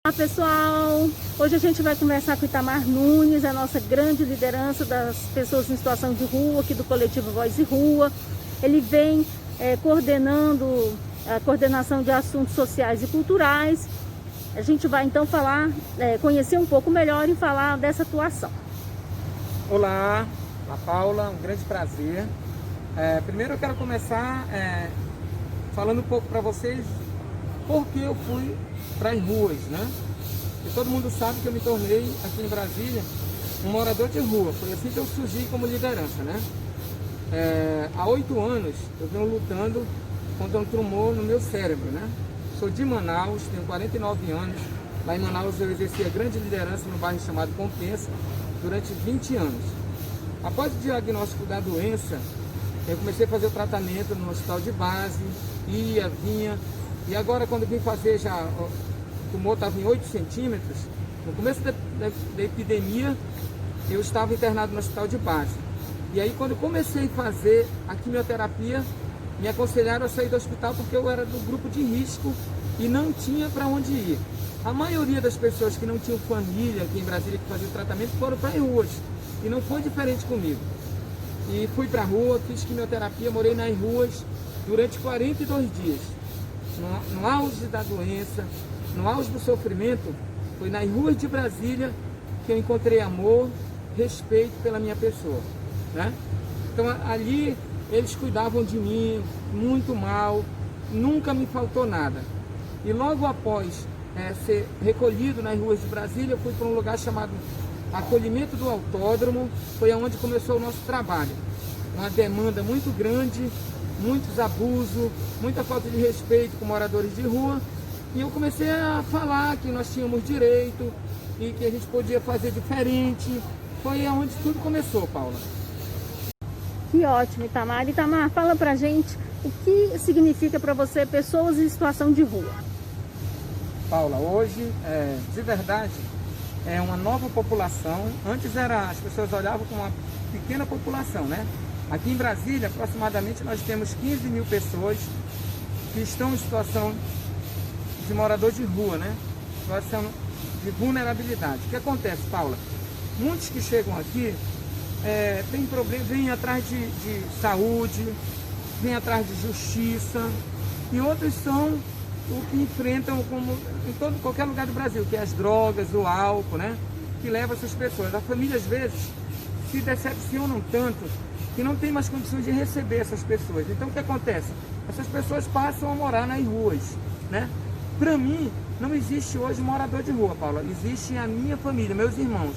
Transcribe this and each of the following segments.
Olá pessoal, hoje a gente vai conversar com o Itamar Nunes, a nossa grande liderança das pessoas em situação de rua, aqui do coletivo Voz e Rua. Ele vem coordenando a coordenação de assuntos sociais e culturais. A gente vai então falar, conhecer um pouco melhor e falar dessa atuação. Olá, Paula, um grande prazer. Primeiro eu quero começar falando um pouco para vocês por que eu fui para as ruas, né? E todo mundo sabe que eu me tornei, aqui em Brasília, um morador de rua. Foi assim que eu surgi como liderança, né? Há 8 anos eu venho lutando contra um tumor no meu cérebro, né? Sou de Manaus, tenho 49 anos. Lá em Manaus eu exerci a grande liderança no bairro chamado Compensa durante 20 anos. Após o diagnóstico da doença, eu comecei a fazer o tratamento no hospital de base, ia, vinha. E agora, quando vim fazer o tumor estava em 8 centímetros, no começo da epidemia, eu estava internado no hospital de base. E aí, quando eu comecei a fazer a quimioterapia, me aconselharam a sair do hospital porque eu era do grupo de risco e não tinha para onde ir. A maioria das pessoas que não tinham família aqui em Brasília que faziam tratamento foram para as ruas. E não foi diferente comigo. E fui para a rua, fiz quimioterapia, morei nas ruas durante 42 dias. No auge da doença, no auge do sofrimento, foi nas ruas de Brasília que eu encontrei amor, respeito pela minha pessoa, né? Então ali eles cuidavam de mim muito mal, nunca me faltou nada. E logo após ser recolhido nas ruas de Brasília, eu fui para um lugar chamado Acolhimento do Autódromo, foi onde começou o nosso trabalho. Uma demanda muito grande, muitos abusos, muita falta de respeito com moradores de rua. E eu comecei a falar que nós tínhamos direito e que a gente podia fazer diferente. Foi onde tudo começou, Paula. Que ótimo, Itamar. Itamar, fala pra gente o que significa para você pessoas em situação de rua. Paula, hoje, de verdade, é uma nova população. Antes as pessoas olhavam como uma pequena população, né? Aqui em Brasília, aproximadamente, nós temos 15 mil pessoas que estão em situação de morador de rua, né? Situação de vulnerabilidade. O que acontece, Paula? Muitos que chegam aqui têm problema, vêm atrás de saúde, vêm atrás de justiça, e outros são o que enfrentam como em qualquer lugar do Brasil, que é as drogas, o álcool, né? Que leva essas pessoas. As famílias, às vezes, se decepcionam tanto que não tem mais condições de receber essas pessoas. Então o que acontece? Essas pessoas passam a morar nas ruas, né? Para mim, não existe hoje morador de rua, Paula. Existe a minha família, meus irmãos.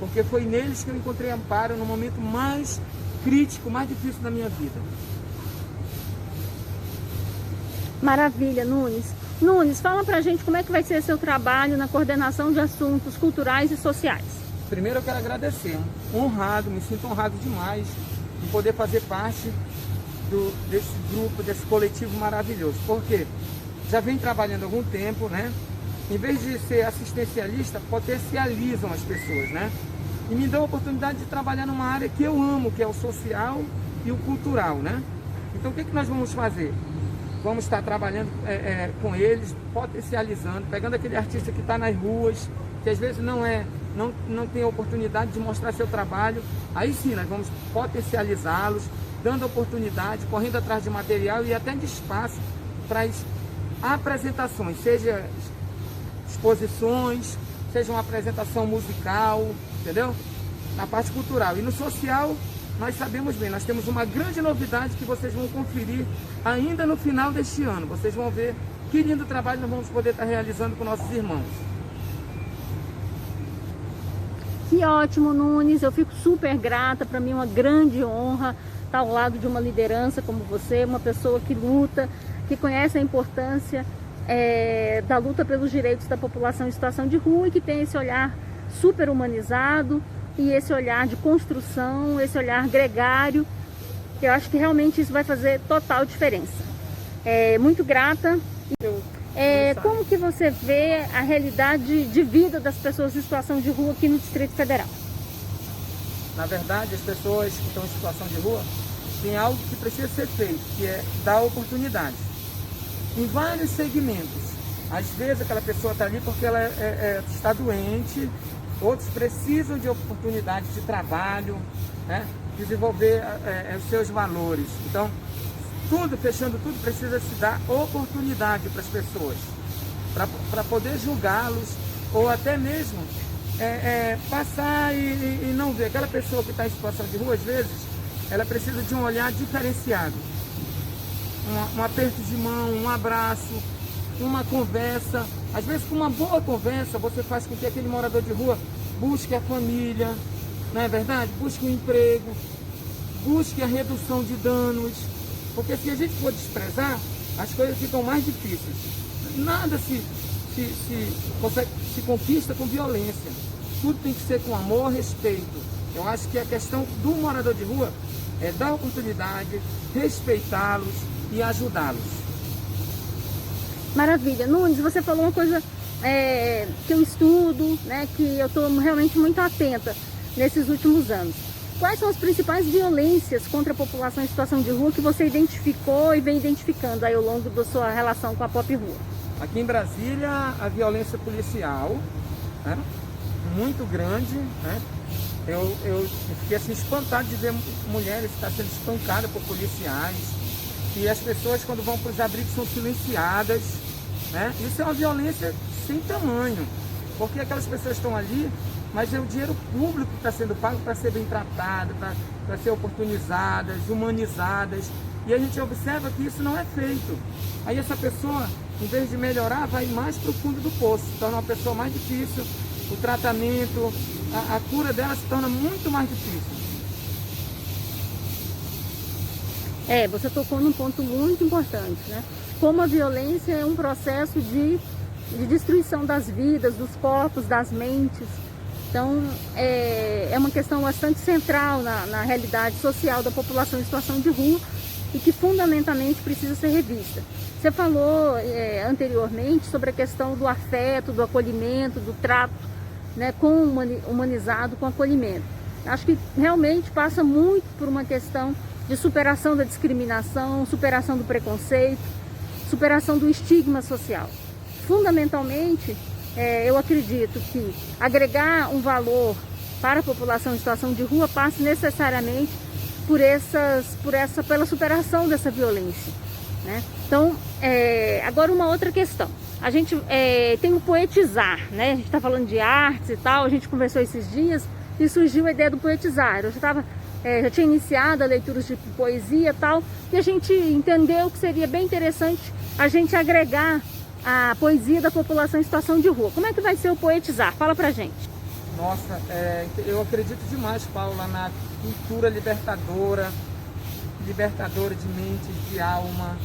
Porque foi neles que eu encontrei amparo no momento mais crítico, mais difícil da minha vida. Maravilha, Nunes. Nunes, fala pra gente como é que vai ser seu trabalho na coordenação de assuntos culturais e sociais. Primeiro eu quero agradecer, honrado, me sinto honrado demais em poder fazer parte desse grupo, desse coletivo maravilhoso. Porque já vem trabalhando há algum tempo, né? Em vez de ser assistencialista, potencializam as pessoas, né? E me dão a oportunidade de trabalhar numa área que eu amo, que é o social e o cultural, né? Então o que nós vamos fazer? Vamos estar trabalhando com eles, potencializando, pegando aquele artista que está nas ruas, que às vezes não tem oportunidade de mostrar seu trabalho. Aí sim, nós vamos potencializá-los, dando oportunidade, correndo atrás de material e até de espaço para as apresentações, seja exposições, seja uma apresentação musical, entendeu? Na parte cultural. E no social, nós sabemos bem, nós temos uma grande novidade que vocês vão conferir ainda no final deste ano. Vocês vão ver que lindo trabalho nós vamos poder estar realizando com nossos irmãos. Que ótimo, Nunes. Eu fico super grata. Para mim é uma grande honra estar ao lado de uma liderança como você, uma pessoa que luta, que conhece a importância da luta pelos direitos da população em situação de rua e que tem esse olhar super humanizado e esse olhar de construção, esse olhar gregário. Eu acho que realmente isso vai fazer total diferença. Muito grata. Como que você vê a realidade de vida das pessoas em situação de rua aqui no Distrito Federal? Na verdade, as pessoas que estão em situação de rua têm algo que precisa ser feito, que é dar oportunidades. Em vários segmentos. Às vezes aquela pessoa está ali porque ela está doente, outros precisam de oportunidades de trabalho, né? Desenvolver os seus valores. Então, fechando tudo, precisa se dar oportunidade para as pessoas, para poder julgá-los, ou até mesmo passar e não ver. Aquela pessoa que está em situação de rua, às vezes, ela precisa de um olhar diferenciado. Um aperto de mão, um abraço, uma conversa. Às vezes, com uma boa conversa, você faz com que aquele morador de rua busque a família, não é verdade? Busque um emprego, busque a redução de danos. Porque se a gente for desprezar, as coisas ficam mais difíceis. Nada se conquista com violência. Tudo tem que ser com amor, respeito. Eu acho que a questão do morador de rua é dar oportunidade, respeitá-los e ajudá-los. Maravilha. Nunes, você falou uma coisa que eu estudo, né, que eu estou realmente muito atenta nesses últimos anos. Quais são as principais violências contra a população em situação de rua que você identificou e vem identificando aí ao longo da sua relação com a Pop Rua? Aqui em Brasília, a violência policial, né, muito grande, né? Eu fiquei assim espantado de ver mulheres que estão sendo espancadas por policiais, e as pessoas, quando vão para os abrigos, são silenciadas, né? Isso é uma violência sem tamanho, porque aquelas pessoas estão ali, mas é o dinheiro público que está sendo pago para ser bem tratado, para ser oportunizadas, humanizadas, e a gente observa que isso não é feito. Aí essa pessoa, em vez de melhorar, vai mais para o fundo do poço, se torna uma pessoa mais difícil, o tratamento, a cura dela se torna muito mais difícil. Você tocou num ponto muito importante, né? Como a violência é um processo de destruição das vidas, dos corpos, das mentes. Então, é uma questão bastante central na realidade social da população em situação de rua e que fundamentalmente precisa ser revista. Você falou anteriormente sobre a questão do afeto, do acolhimento, do trato, né, humanizado com acolhimento. Acho que realmente passa muito por uma questão de superação da discriminação, superação do preconceito, superação do estigma social. Fundamentalmente, eu acredito que agregar um valor para a população em situação de rua passa necessariamente pela superação dessa violência, né? Então, agora uma outra questão. A gente tem o poetizar, né? A gente está falando de artes e tal, a gente conversou esses dias e surgiu a ideia do poetizar. Eu já tinha iniciado a leitura de poesia e tal, e a gente entendeu que seria bem interessante a gente agregar a poesia da população em situação de rua. Como é que vai ser o poetizar? Fala pra gente. Nossa, eu acredito demais, Paula, na cultura libertadora de mente, de alma,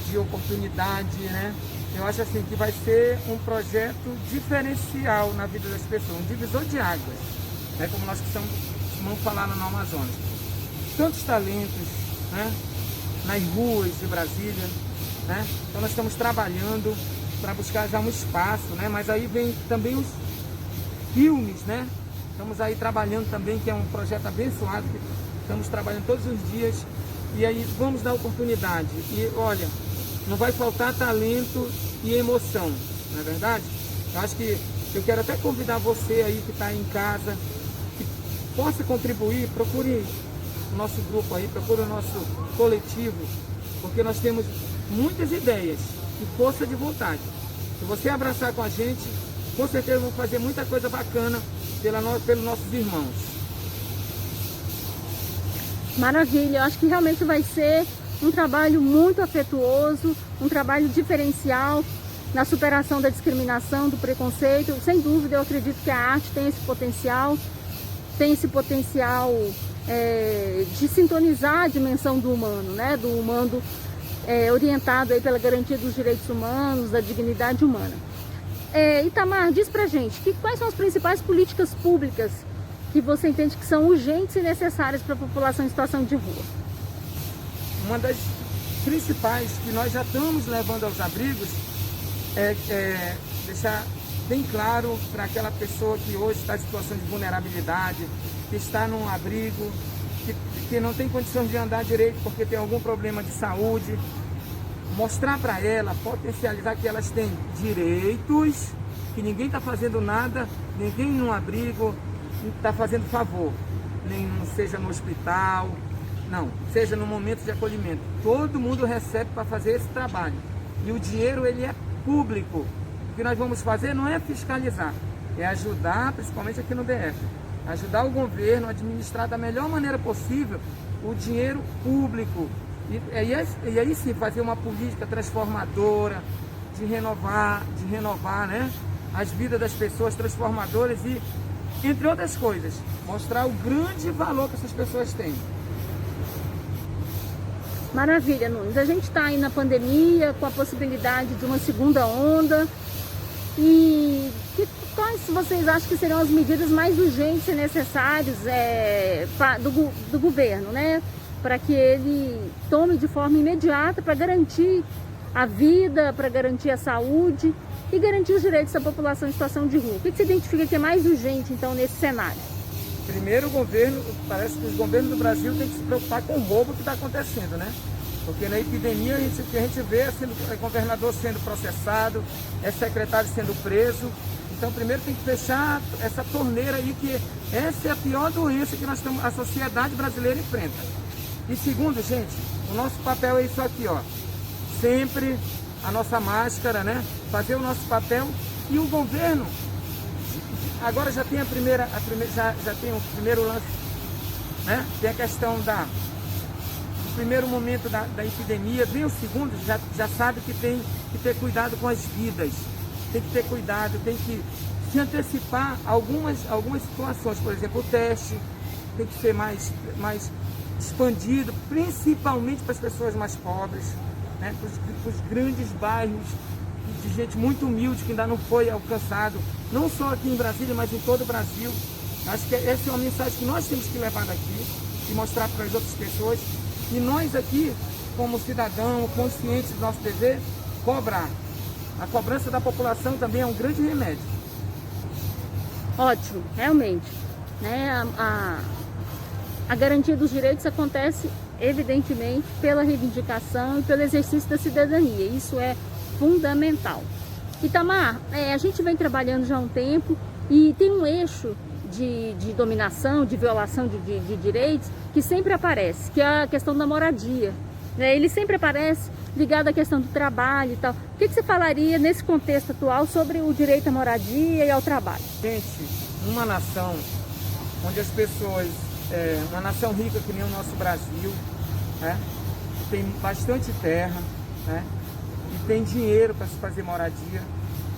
de oportunidade, né? Eu acho assim que vai ser um projeto diferencial na vida das pessoas, um divisor de águas, né? Como nós vamos falar no Amazonas. Tantos talentos, né? Nas ruas de Brasília, né? Então nós estamos trabalhando para buscar já um espaço, né? Mas aí vem também os filmes, né? Estamos aí trabalhando também, que é um projeto abençoado, que estamos trabalhando todos os dias, e aí vamos dar oportunidade. E olha, não vai faltar talento e emoção, não é verdade? Eu acho que eu quero até convidar você aí que está em casa, que possa contribuir, procure o nosso grupo aí, procure o nosso coletivo, porque nós temos muitas ideias e força de vontade. Se você abraçar com a gente, com certeza vamos fazer muita coisa bacana pelos nossos irmãos. Maravilha, eu acho que realmente vai ser um trabalho muito afetuoso, um trabalho diferencial na superação da discriminação, do preconceito. Sem dúvida, eu acredito que a arte tem esse potencial de sintonizar a dimensão do humano, né? Do humano orientado aí pela garantia dos direitos humanos, da dignidade humana. Itamar, diz pra gente, quais são as principais políticas públicas que você entende que são urgentes e necessárias para a população em situação de rua? Uma das principais que nós já estamos levando aos abrigos é deixar bem claro para aquela pessoa que hoje está em situação de vulnerabilidade, que está num abrigo, que não tem condições de andar direito porque tem algum problema de saúde, mostrar para ela, potencializar que elas têm direitos, que ninguém está fazendo nada, ninguém num abrigo está fazendo favor, nem seja no hospital, não, seja no momento de acolhimento. Todo mundo recebe para fazer esse trabalho. E o dinheiro, ele é público. O que nós vamos fazer não é fiscalizar, é ajudar, principalmente aqui no DF, ajudar o governo a administrar da melhor maneira possível o dinheiro público. E aí sim fazer uma política transformadora, de renovar, né, as vidas das pessoas, transformadoras e, entre outras coisas, mostrar o grande valor que essas pessoas têm. Maravilha, Nunes. A gente está aí na pandemia, com a possibilidade de uma segunda onda. E quais vocês acham que serão as medidas mais urgentes e necessárias do governo, né? Para que ele tome de forma imediata para garantir a vida, para garantir a saúde e garantir os direitos da população em situação de rua. O que você identifica que é mais urgente, então, nesse cenário? Primeiro, o governo, parece que os governos do Brasil têm que se preocupar com o roubo que está acontecendo, né? Porque na epidemia o que a gente vê é governador sendo processado, é secretário sendo preso. Então primeiro tem que fechar essa torneira aí, que essa é a pior doença que a sociedade brasileira enfrenta. E segundo, gente, o nosso papel é isso aqui, ó. Sempre a nossa máscara, né? Fazer o nosso papel. E o governo agora já tem já tem o primeiro lance, né? Tem a questão do primeiro momento da epidemia, vem o segundo, já sabe que tem que ter cuidado com as vidas, tem que ter cuidado, tem que se antecipar algumas situações. Por exemplo, o teste tem que ser mais expandido, principalmente para as pessoas mais pobres, né? Para os grandes bairros de gente muito humilde que ainda não foi alcançado, não só aqui em Brasília, mas em todo o Brasil. Acho que essa é uma mensagem que nós temos que levar daqui e mostrar para as outras pessoas. E nós aqui, como cidadão, conscientes do nosso dever, cobrar. A cobrança da população também é um grande remédio. Ótimo, realmente. Né? A garantia dos direitos acontece, evidentemente, pela reivindicação e pelo exercício da cidadania. Isso é fundamental. Itamar, a gente vem trabalhando já há um tempo e tem um eixo de dominação, de violação de direitos que sempre aparece, que é a questão da moradia. Ele sempre aparece ligado à questão do trabalho e tal. O que você falaria nesse contexto atual sobre o direito à moradia e ao trabalho? Gente, uma nação onde as pessoas, uma nação rica que nem o nosso Brasil, né, tem bastante terra, né, e tem dinheiro para se fazer moradia.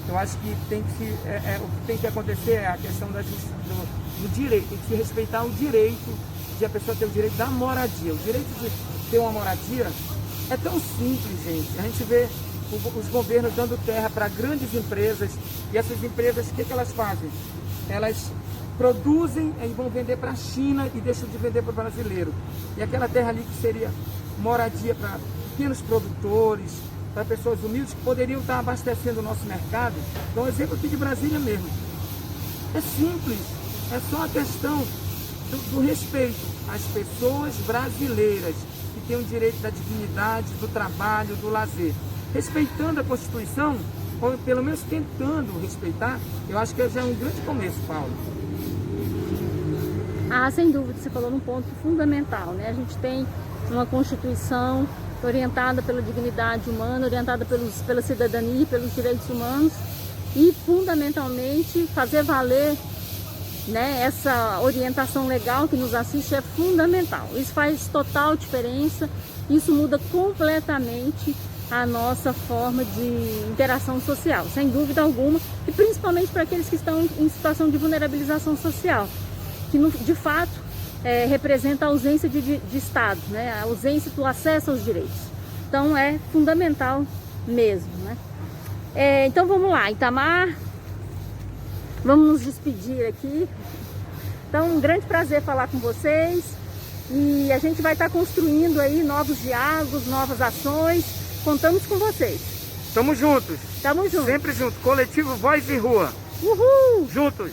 Eu acho que o que tem que acontecer é a questão do direito, tem que se respeitar o direito de a pessoa ter o direito da moradia. O direito de ter uma moradia é tão simples, gente. A gente vê os governos dando terra para grandes empresas, e essas empresas, o que elas fazem? Elas produzem e vão vender para a China e deixam de vender para o brasileiro. E aquela terra ali que seria moradia para pequenos produtores, para pessoas humildes que poderiam estar abastecendo o nosso mercado. Então, um exemplo aqui de Brasília mesmo. É simples, é só a questão do respeito às pessoas brasileiras que têm o direito da dignidade, do trabalho, do lazer. Respeitando a Constituição, ou pelo menos tentando respeitar, eu acho que já é um grande começo, Paulo. Sem dúvida, você falou num ponto fundamental, né? A gente tem uma Constituição orientada pela dignidade humana, orientada pela cidadania, pelos direitos humanos, e fundamentalmente fazer valer, né, essa orientação legal que nos assiste é fundamental. Isso faz total diferença, isso muda completamente a nossa forma de interação social, sem dúvida alguma, e principalmente para aqueles que estão em situação de vulnerabilização social, que de fato representa a ausência de Estado, né? A ausência do acesso aos direitos. Então é fundamental mesmo, né? Então vamos lá, Itamar, vamos nos despedir aqui. Então um grande prazer falar com vocês, e a gente vai estar construindo aí novos diálogos, novas ações. Contamos com vocês. Tamo juntos. Tamo juntos. Sempre juntos. Coletivo Voz e Rua. Uhul! Juntos.